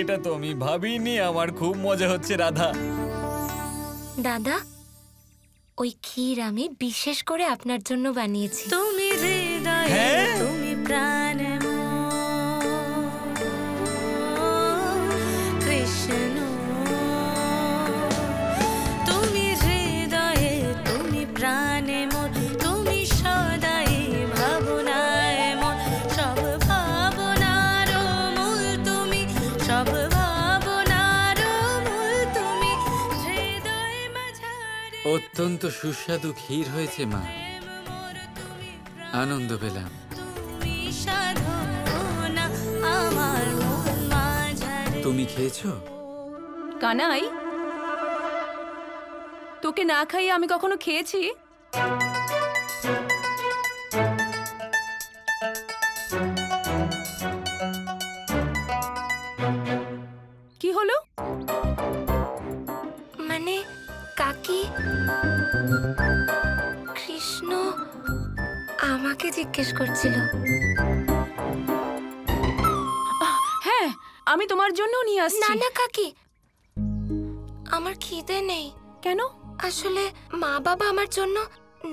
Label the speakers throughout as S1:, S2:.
S1: এটা তো আমি ভাবিনি। আমার খুব মজা হচ্ছে রাধা।
S2: দাদা, ওই ক্ষীর আমি বিশেষ করে আপনার জন্য বানিয়েছি।
S3: তুমি হৃদয়ে, তুমি প্রাণে কৃষ্ণ, তুমি হৃদয়ে, তুমি প্রাণে মোর, তুমি সদাই ভাবনায় মোর, সব ভাবনার মূল তুমি, সব ভাবনার মূল তুমি, হৃদয় মাঝারে
S4: অত্যন্ত সুস্বাদু ক্ষীর হয়েছে মা, আনন্দ পেলাম।
S3: তুমি সাধনা আমার মন মাঝারে।
S4: তুমি খেয়েছো?
S5: কানাই, তোকে না খাইয়ে আমি কখনো খেয়েছি? কি হলো?
S2: মানে কাকি, কৃষ্ণ আমাকে জিজ্ঞেস করছিল।
S5: হ্যাঁ, আমি তোমার জন্য নিয়ে আসছি।
S2: না না কাকি, আমার খিদে নেই।
S5: কেন?
S2: আসলে মা বাবা আমার জন্য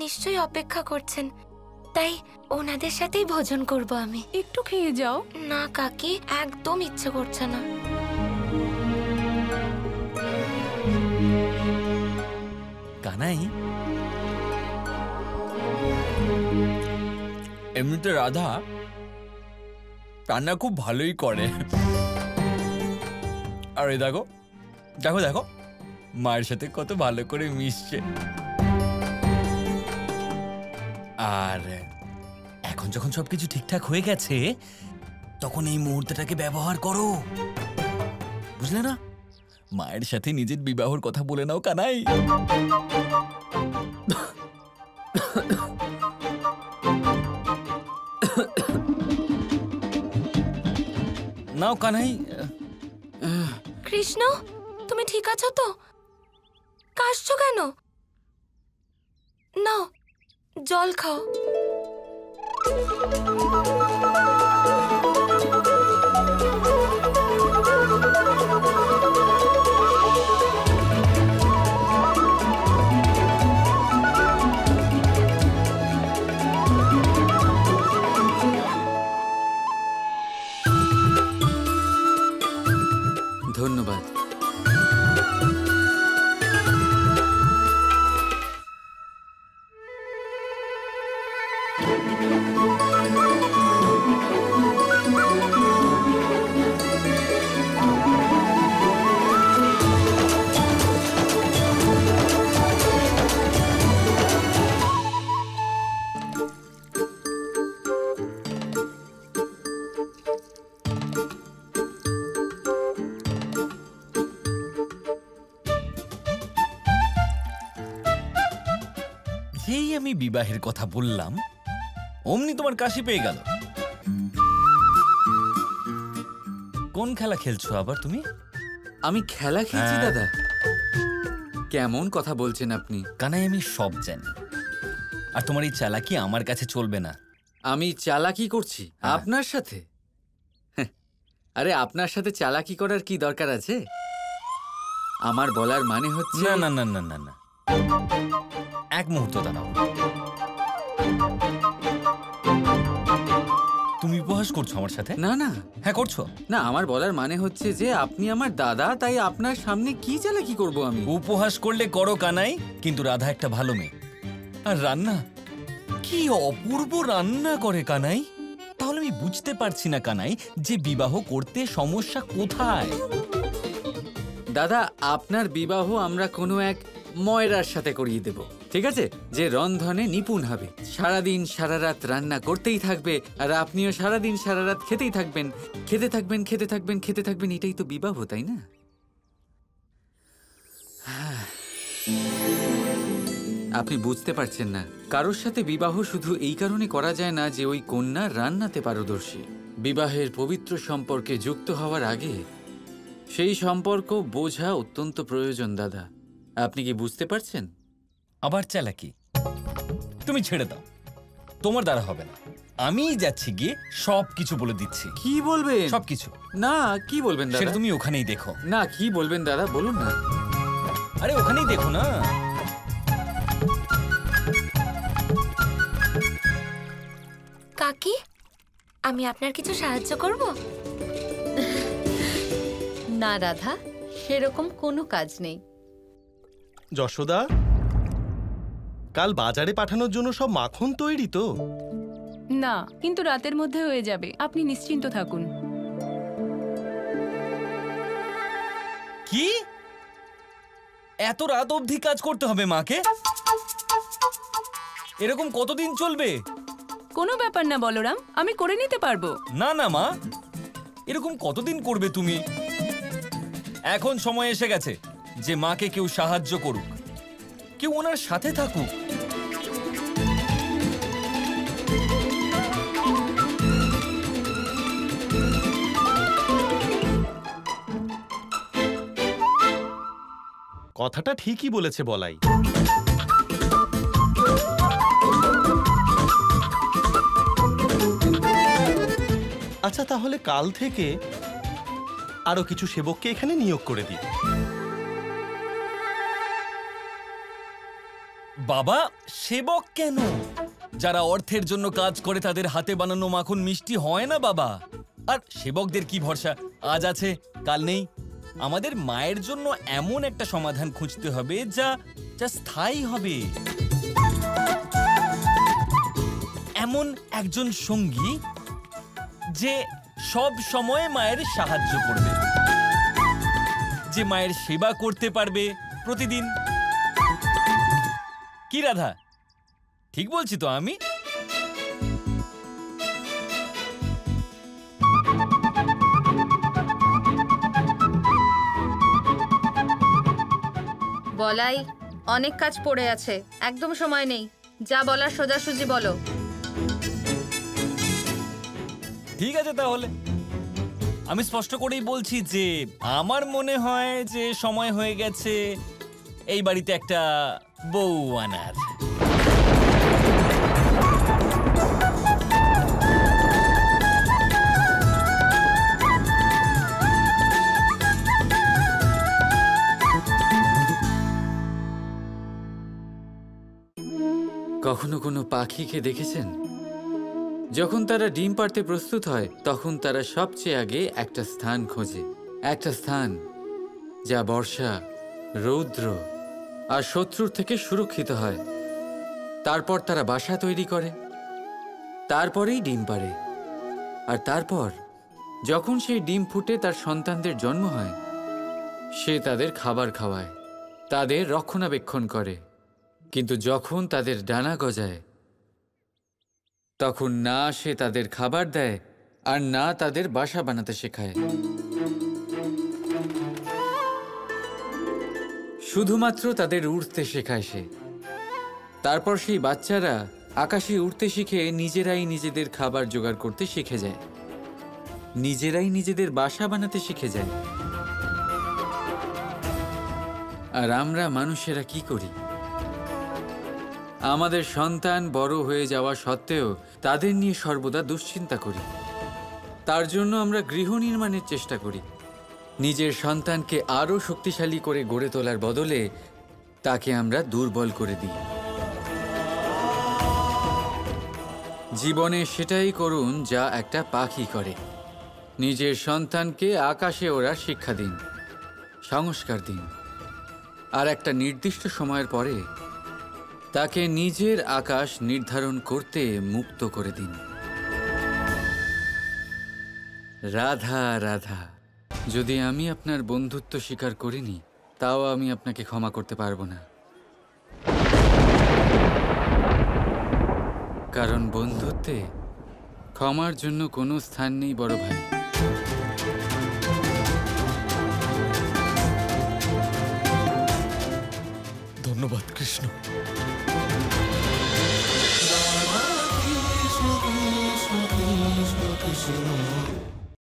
S2: নিশ্চয়ই অপেক্ষা করছেন, তাই ওনাদের সাথেই ভোজন করব আমি।
S5: একটু খেয়ে যাও।
S2: না কাকি, একদম ইচ্ছে করছে না।
S1: কানাই, এমনিতে রাধা রান্না খুব ভালোই করে। আর এই দেখো দেখো দেখো মায়ের সাথে কত ভালো করে মিশছে। আর এখন যখন সবকিছু ঠিকঠাক হয়ে গেছে, তখন এই মুহূর্তটাকে ব্যবহার করো, বুঝলে না? মায়ের সাথে নিজের বিবাহর কথা বলে নাও কানাই। নাও কানাই।
S2: কৃষ্ণ, তুমি ঠিক আছো তো? কাশছো কেন? নাও জল খাও।
S4: ধন্যবাদ।
S1: যেই আমি বিবাহের কথা বললাম, অমনি তোমার কাশি পেয়ে গেল। কোন খেলা খেলছো আবার তুমি?
S4: আমি খেলা খেলছি
S1: হ্যাঁ।
S4: দাদা? কেমন কথা বলছেন আপনি?
S1: কানাই, আমি সব জানি, আর তোমার এই চালাকি আমার কাছে চলবে না।
S4: আমি চালাকি করছি আপনার সাথে? আরে আপনার সাথে চালাকি করার কি দরকার আছে? আমার বলার মানে হচ্ছে
S1: না না না না না না, এক মুহূর্ত দাঁড়াও। তুমি উপহাস করছো আমার সাথে?
S4: না না
S1: হ্যাঁ করছো।
S4: না, আমার বলার মানে হচ্ছে যে আপনি আমার দাদা, তাই আপনার সামনে কি চালাকি করব আমি?
S1: উপহাস করলে করো কানাই, কিন্তু রাধা একটা ভালো মেয়ে। আর রান্না, কি অপূর্ব রান্না করে কানাই। তাহলে আমি বুঝতে পারছি না কানাই, যে বিবাহ করতে সমস্যা কোথায়?
S4: দাদা, আপনার বিবাহ আমরা কোনো এক ময়রার সাথে করিয়ে দেব, ঠিক আছে? যে রন্ধনে নিপুণ হবে, সারাদিন সারা রাত রান্না করতেই থাকবে, আর আপনিও সারাদিন সারা রাত খেতেই থাকবেন, খেতে থাকবেন, খেতে থাকবেন, খেতে থাকবেন। এটাই তো বিবাহ, তাই না? আপনি বুঝতে পারছেন না, কারোর সাথে বিবাহ শুধু এই কারণে করা যায় না যে ওই কন্যা রান্নাতে পারদর্শী। বিবাহের পবিত্র সম্পর্কে যুক্ত হওয়ার আগে সেই সম্পর্ক বোঝা অত্যন্ত প্রয়োজন দাদা। আপনি কি বুঝতে পারছেন?
S1: আবার চালাকি? তুমি ছেড়ে দাও, তোমার দ্বারা হবে না। আমি যাচ্ছি গিয়ে সবকিছু বলে দিচ্ছি।
S4: কি বলবেন?
S1: সবকিছু।
S4: না, কি বলবেন
S1: সেটা
S4: দাদা?
S1: তুমি ওখানেই দেখো।
S4: না, কি বলবেন দাদা, বলুন না।
S1: আরে ওখানেই দেখো না।
S2: কাকি, আমি আপনার কিছু সাহায্য করব?
S6: না রাধা, সেরকম কোনো কাজ নেই।
S7: যশোদা, কাল বাজারে পাঠানোর জন্য সব মাখন তৈরি তো?
S5: না, কিন্তু রাতের মধ্যে হয়ে যাবে, আপনি নিশ্চিন্ত থাকুন।
S1: কি এত রাত অবধি কাজ করতে হবে মাকে? এরকম কতদিন চলবে?
S5: কোনো ব্যাপার না বলরাম, আমি করে নিতে পারবো।
S1: না না মা, এরকম কতদিন করবে তুমি? এখন সময় এসে গেছে যে মাকে কেউ সাহায্য করুক, কেউ ওনার সাথে থাকুক।
S7: কথাটা ঠিকই বলেছে বলাই। আচ্ছা, তাহলে কাল থেকে আরো কিছু সেবককে এখানে নিয়োগ করে দিই।
S1: বাবা, সেবক কেন? যারা অর্থের জন্য কাজ করে তাদের হাতে বানানো মাখন মিষ্টি হয় না বাবা। আর সেবকদের কি ভরসা, আজ আছে কাল নেই। আমাদের মায়ের জন্য এমন একটা সমাধান খুঁজতে হবে যা যা স্থায়ী হবে। এমন একজন সঙ্গী যে সব সময় মায়ের সাহায্য করবে, যে মায়ের সেবা করতে পারবে প্রতিদিন। কি রাধা, ঠিক বলছি তো আমি?
S6: বলাই, অনেক কাজ পড়ে আছে, একদম সময় নেই। যা বলার সোজাসুজি বলো।
S1: ঠিক আছে, তাহলে আমি স্পষ্ট করেই বলছি যে আমার মনে হয় যে সময় হয়ে গেছে এই বাড়িতে একটা বউ আনার।
S4: কখনো কোনো পাখিকে দেখেছেন? যখন তারা ডিম পাড়তে প্রস্তুত হয় তখন তারা সবচেয়ে আগে একটা স্থান খোঁজে, একটা স্থান যা বর্ষা, রৌদ্র আর শত্রুর থেকে সুরক্ষিত হয়। তারপর তারা বাসা তৈরি করে, তারপরেই ডিম পাড়ে। আর তারপর যখন সেই ডিম ফুটে তার সন্তানদের জন্ম হয়, সে তাদের খাবার খাওয়ায়, তাদের রক্ষণাবেক্ষণ করে। কিন্তু যখন তাদের ডানা গজায় তখন না সে তাদের খাবার দেয় আর না তাদের বাসা বানাতে শেখায়। শুধুমাত্র তাদের উড়তে শেখায় সে। তারপর সেই বাচ্চারা আকাশে উড়তে শিখে নিজেরাই নিজেদের খাবার জোগাড় করতে শিখে যায়, নিজেরাই নিজেদের বাসা বানাতে শিখে যায়। আর আমরা মানুষেরা কি করি? আমাদের সন্তান বড় হয়ে যাওয়া সত্ত্বেও তাদের নিয়ে সর্বদা দুশ্চিন্তা করি। তার জন্য আমরা গৃহ নির্মাণের চেষ্টা করি। নিজের সন্তানকে আরও শক্তিশালী করে গড়ে তোলার বদলে তাকে আমরা দুর্বল করে দিই। জীবনে সেটাই করুন যা একটা পাখি করে। নিজের সন্তানকে আকাশে ওড়ার শিক্ষা দিন, সংস্কার দিন, আর একটা নির্দিষ্ট সময়ের পরে তাকে নিজের আকাশ নির্ধারণ করতে মুক্ত করে দিন। রাধা রাধা, যদি আমি আপনার বন্ধুত্ব স্বীকার করিনি তাও আমি আপনাকে ক্ষমা করতে পারবো না, কারণ বন্ধুত্বে ক্ষমার জন্য কোনো স্থান নেই বড় ভাই।